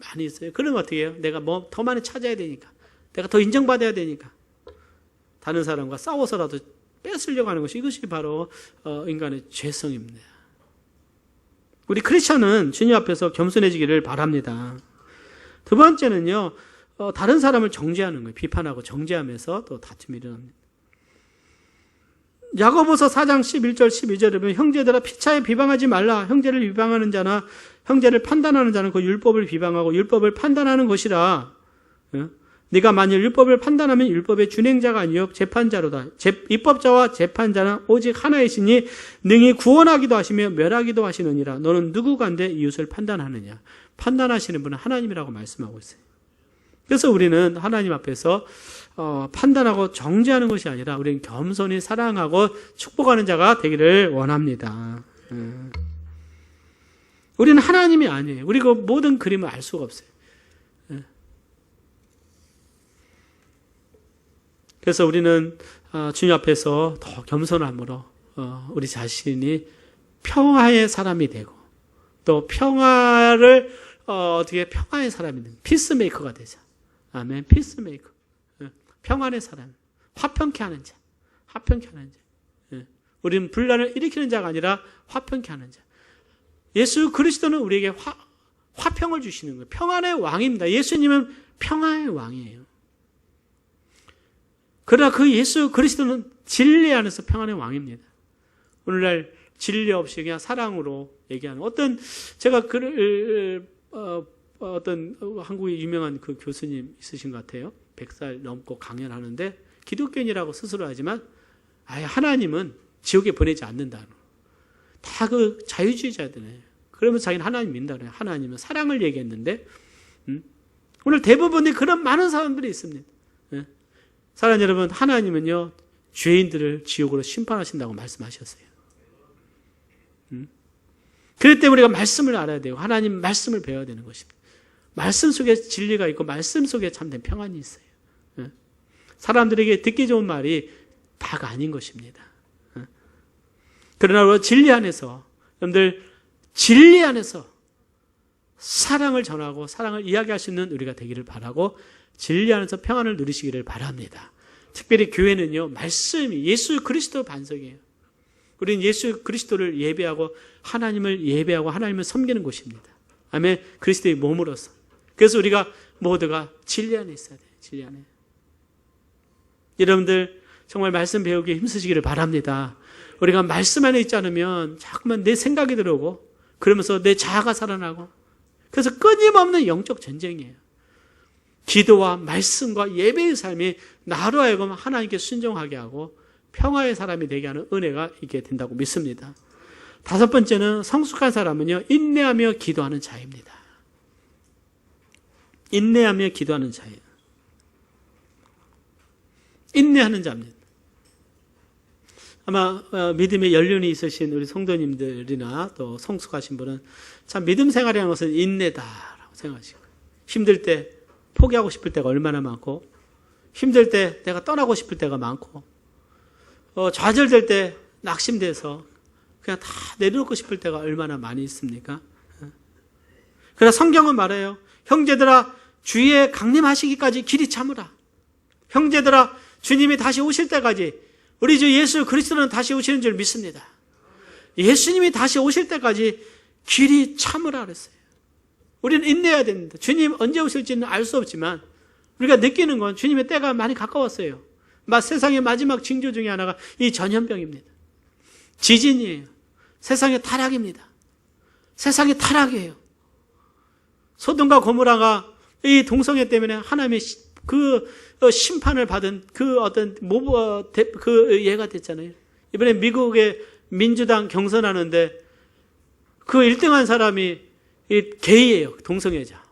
많이 있어요. 그러면 어떻게 해요? 내가 뭐 더 많이 찾아야 되니까, 내가 더 인정받아야 되니까 다른 사람과 싸워서라도 뺏으려고 하는 것이, 이것이 바로 인간의 죄성입니다. 우리 크리스천은 주님 앞에서 겸손해지기를 바랍니다. 두 번째는요, 다른 사람을 정죄하는 거예요. 비판하고 정죄하면서 또 다툼이 일어납니다. 야고보서 4장 11절 12절에 보면 형제들아 피차에 비방하지 말라. 형제를 비방하는 자나 형제를 판단하는 자는 그 율법을 비방하고 율법을 판단하는 것이라. 네가 만일 율법을 판단하면 율법의 준행자가 아니요 재판자로다. 입법자와 재판자는 오직 하나이시니 능히 구원하기도 하시며 멸하기도 하시느니라. 너는 누구간데 이웃을 판단하느냐? 판단하시는 분은 하나님이라고 말씀하고 있어요. 그래서 우리는 하나님 앞에서 판단하고 정죄하는 것이 아니라 우리는 겸손히 사랑하고 축복하는 자가 되기를 원합니다. 우리는 하나님이 아니에요. 우리 그 모든 그림을 알 수가 없어요. 그래서 우리는 주님 앞에서 더 겸손함으로 우리 자신이 평화의 사람이 되고 또 평화를 어떻게 평화의 사람이 되는 피스메이커가 되자. 아멘. 피스메이커. 평안의 사람. 화평케 하는 자. 우리는 분란을 일으키는 자가 아니라 화평케 하는 자. 예수 그리스도는 우리에게 화평을 주시는 거예요. 평안의 왕입니다. 예수님은 평화의 왕이에요. 그러나 그 예수 그리스도는 진리 안에서 평안의 왕입니다. 오늘날 진리 없이 그냥 사랑으로 얘기하는 제가 어떤 한국의 유명한 그 교수님 있으신 것 같아요. 100살 넘고 강연하는데 기독교인이라고 스스로 하지만 하나님은 지옥에 보내지 않는다. 다 그 자유주의자들이에요. 그러면서 자기는 하나님 믿는다 그래요. 하나님은 사랑을 얘기했는데 오늘 대부분의 그런 많은 사람들이 있습니다. 사랑하는 여러분, 하나님은요 죄인들을 지옥으로 심판하신다고 말씀하셨어요. 그렇기 때문에 우리가 말씀을 알아야 되고 하나님 말씀을 배워야 되는 것입니다. 말씀 속에 진리가 있고 말씀 속에 참된 평안이 있어요. 사람들에게 듣기 좋은 말이 다가 아닌 것입니다. 그러나 진리 안에서, 여러분들 진리 안에서 사랑을 전하고 사랑을 이야기할 수 있는 우리가 되기를 바라고 진리 안에서 평안을 누리시기를 바랍니다. 특별히 교회는요, 말씀이 예수 그리스도 반석이에요. 우리는 예수 그리스도를 예배하고 하나님을 예배하고 하나님을 섬기는 곳입니다. 아멘. 그리스도의 몸으로서. 그래서 우리가 모두가 진리 안에 있어야 돼요. 진리 안에. 여러분들 정말 말씀 배우기에 힘쓰시기를 바랍니다. 우리가 말씀 안에 있지 않으면 자꾸만 내 생각이 들어오고 그러면서 내 자아가 살아나고 그래서 끊임없는 영적 전쟁이에요. 기도와 말씀과 예배의 삶이 나로 하여금 하나님께 순종하게 하고 평화의 사람이 되게 하는 은혜가 있게 된다고 믿습니다. 다섯 번째는 성숙한 사람은요, 인내하며 기도하는 자입니다. 인내하며 기도하는 자예요. 인내하는 자입니다. 아마 믿음의 연륜이 있으신 우리 성도님들이나 또 성숙하신 분은 참 믿음 생활이라는 것은 인내다라고 생각하시고 힘들 때 포기하고 싶을 때가 얼마나 많고, 힘들 때 내가 떠나고 싶을 때가 많고, 좌절될 때 낙심돼서 그냥 다 내려놓고 싶을 때가 얼마나 많이 있습니까? 그러나 성경은 말해요. 형제들아, 주의 강림하시기까지 길이 참으라. 형제들아, 주님이 다시 오실 때까지, 우리 주 예수 그리스도는 다시 오시는 줄 믿습니다. 예수님이 다시 오실 때까지 길이 참으라 그랬어요. 우리는 인내해야 됩니다. 주님 언제 오실지는 알 수 없지만 우리가 느끼는 건 주님의 때가 많이 가까웠어요. 세상의 마지막 징조 중에 하나가 이 전염병입니다. 지진이에요. 세상의 타락입니다. 세상의 타락이에요. 소돔과 고모라가 이 동성애 때문에 하나님의 그 심판을 받은 그 어떤 그 예가 됐잖아요. 이번에 미국의 민주당 경선하는데 그 1등한 사람이 게이예요. 동성애자.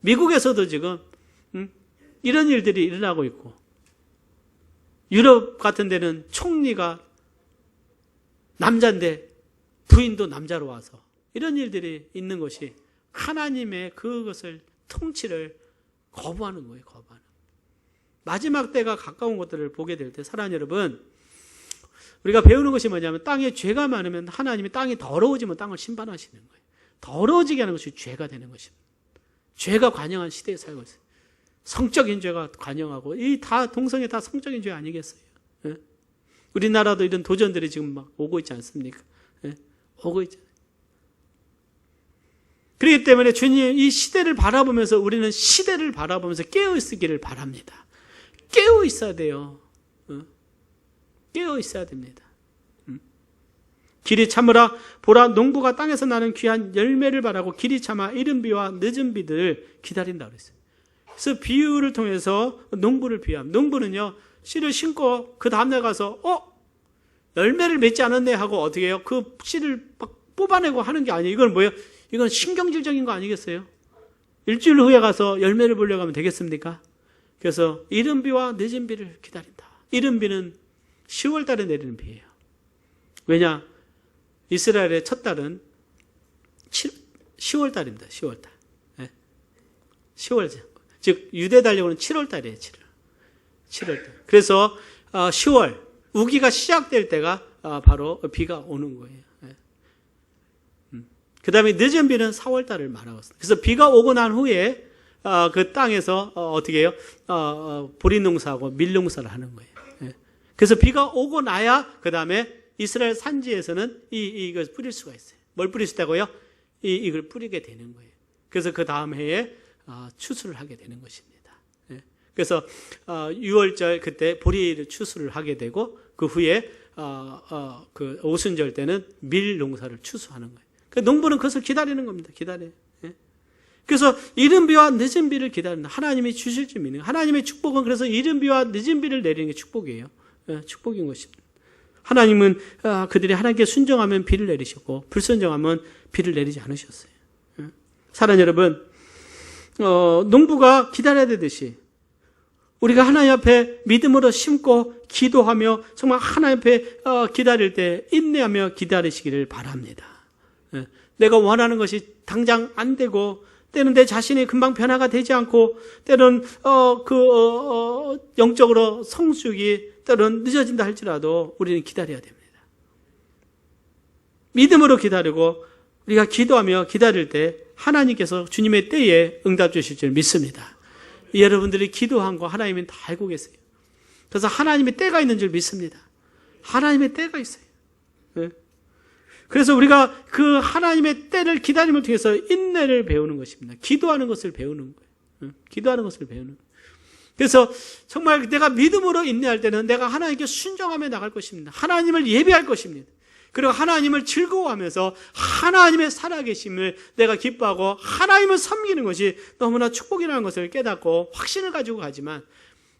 미국에서도 지금 이런 일들이 일어나고 있고, 유럽 같은 데는 총리가 남자인데 부인도 남자로 와서 이런 일들이 있는 것이 하나님의 그것을 통치를 거부하는 거예요. 거부하는. 마지막 때가 가까운 것들을 보게 될 때 사랑하는 여러분, 우리가 배우는 것이 뭐냐면 땅에 죄가 많으면 하나님이 땅이 더러워지면 땅을 심판하시는 거예요. 더러워지게 하는 것이 죄가 되는 것입니다. 죄가 관영한 시대에 살고 있어요. 성적인 죄가 관영하고, 이 다 동성애 다 성적인 죄 아니겠어요? 예? 우리나라도 이런 도전들이 지금 막 오고 있지 않습니까? 예? 오고 있잖아요. 그렇기 때문에 주님 이 시대를 바라보면서 우리는 시대를 바라보면서 깨어 있기를 바랍니다. 깨어 있어야 돼요. 깨어 있어야 됩니다. 길이 참으라. 보라, 농부가 땅에서 나는 귀한 열매를 바라고 길이 참아 이른 비와 늦은 비들을 기다린다 그랬어요. 그래서 비유를 통해서 농부를 비유합니다. 농부는요, 씨를 심고 그 다음날 가서 열매를 맺지 않았네 하고 어떻게 해요? 그 씨를 막 뽑아내고 하는 게 아니에요. 이건 뭐예요? 이건 신경질적인 거 아니겠어요? 일주일 후에 가서 열매를 보려고 하면 되겠습니까? 그래서 이른 비와 늦은 비를 기다린다. 이른 비는 10월 달에 내리는 비예요. 왜냐? 이스라엘의 첫 달은 10월 달입니다. 10월 달. 네. 10월. 즉 유대 달력으로는 7월 달이에요. 7월 달. 그래서 10월 우기가 시작될 때가 바로 비가 오는 거예요. 네. 그 다음에 늦은 비는 4월 달을 말하고 있습니다. 그래서 비가 오고 난 후에 그 땅에서 어떻게 해요? 보리 농사하고 밀 농사를 하는 거예요. 네. 그래서 비가 오고 나야 그 다음에 이스라엘 산지에서는 이걸 뿌릴 수가 있어요. 뭘 뿌릴 수 있다고요? 이걸 뿌리게 되는 거예요. 그래서 그 다음 해에 추수를 하게 되는 것입니다. 그래서 6월절 그때 보리를 추수를 하게 되고, 그 후에 그 오순절 때는 밀 농사를 추수하는 거예요. 그러니까 농부는 그것을 기다리는 겁니다. 기다려요. 그래서 이른 비와 늦은 비를 기다린다. 하나님이 주실 줄 믿는, 하나님의 축복은 그래서 이른 비와 늦은 비를 내리는 게 축복이에요. 축복인 것입니다. 하나님은 그들이 하나님께 순종하면 비를 내리셨고 불순종하면 비를 내리지 않으셨어요. 사랑하는 여러분, 농부가 기다려야 되듯이 우리가 하나님 앞에 믿음으로 심고 기도하며 정말 하나님 앞에 기다릴 때 인내하며 기다리시기를 바랍니다. 내가 원하는 것이 당장 안 되고, 때는 내 자신이 금방 변화가 되지 않고, 때는 영적으로 성숙이 때론 늦어진다 할지라도 우리는 기다려야 됩니다. 믿음으로 기다리고 우리가 기도하며 기다릴 때 하나님께서 주님의 때에 응답 주실 줄 믿습니다. 여러분들이 기도한 거 하나님은 다 알고 계세요. 그래서 하나님의 때가 있는 줄 믿습니다. 하나님의 때가 있어요. 그래서 우리가 그 하나님의 때를 기다림을 통해서 인내를 배우는 것입니다. 기도하는 것을 배우는 거예요. 기도하는 것을 배우는 거예요. 그래서 정말 내가 믿음으로 인내할 때는 내가 하나님께 순종하며 나갈 것입니다. 하나님을 예배할 것입니다. 그리고 하나님을 즐거워하면서 하나님의 살아계심을 내가 기뻐하고 하나님을 섬기는 것이 너무나 축복이라는 것을 깨닫고 확신을 가지고 가지만,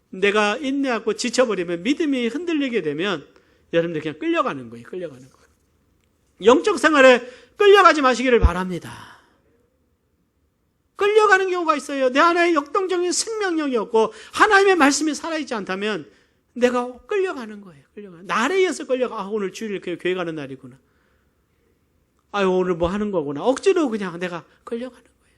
내가 인내하고 지쳐버리면, 믿음이 흔들리게 되면 여러분들 그냥 끌려가는 거예요. 끌려가는 거예요. 영적 생활에 끌려가지 마시기를 바랍니다. 끌려가는 경우가 있어요. 내 안에 역동적인 생명력이 없고 하나님의 말씀이 살아있지 않다면 내가 끌려가는 거예요. 날에 의해서 끌려가. 오늘 주일 교회 가는 날이구나. 오늘 뭐 하는 거구나. 억지로 그냥 내가 끌려가는 거예요.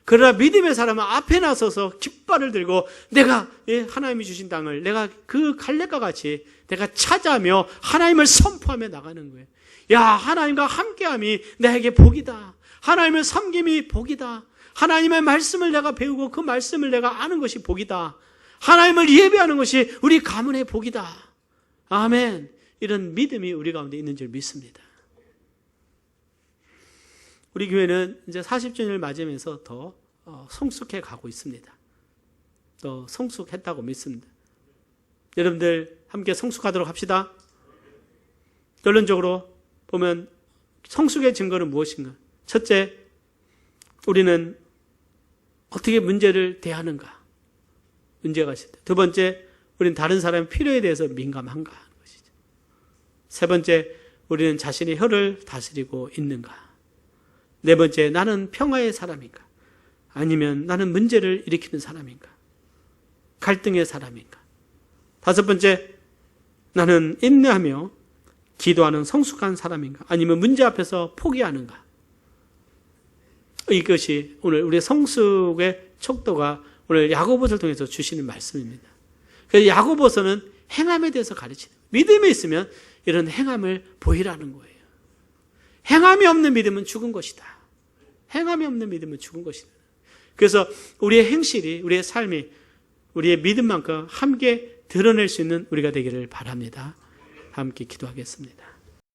그러나 믿음의 사람은 앞에 나서서 깃발을 들고 내가 하나님이 주신 땅을 내가 그 갈렙과 같이 내가 찾아며 하나님을 선포하며 나가는 거예요. 야, 하나님과 함께함이 나에게 복이다. 하나님을 섬김이 복이다. 하나님의 말씀을 내가 배우고 그 말씀을 내가 아는 것이 복이다. 하나님을 예배하는 것이 우리 가문의 복이다. 아멘. 이런 믿음이 우리 가운데 있는 줄 믿습니다. 우리 교회는 이제 40주년을 맞으면서 더 성숙해 가고 있습니다. 더 성숙했다고 믿습니다. 여러분들 함께 성숙하도록 합시다. 결론적으로 보면 성숙의 증거는 무엇인가? 첫째, 우리는 어떻게 문제를 대하는가? 문제가 있을 때. 두 번째, 우리는 다른 사람의 필요에 대해서 민감한가 하는 것이죠. 세 번째, 우리는 자신의 혀를 다스리고 있는가? 네 번째, 나는 평화의 사람인가? 아니면 나는 문제를 일으키는 사람인가? 갈등의 사람인가? 다섯 번째, 나는 인내하며 기도하는 성숙한 사람인가? 아니면 문제 앞에서 포기하는가? 이것이 오늘 우리의 성숙의 척도가 오늘 야고보서를 통해서 주시는 말씀입니다. 그래서 야고보서는 행함에 대해서 가르치는, 믿음이 있으면 이런 행함을 보이라는 거예요. 행함이 없는 믿음은 죽은 것이다. 행함이 없는 믿음은 죽은 것이다. 그래서 우리의 행실이, 우리의 삶이 우리의 믿음만큼 함께 드러낼 수 있는 우리가 되기를 바랍니다. 함께 기도하겠습니다.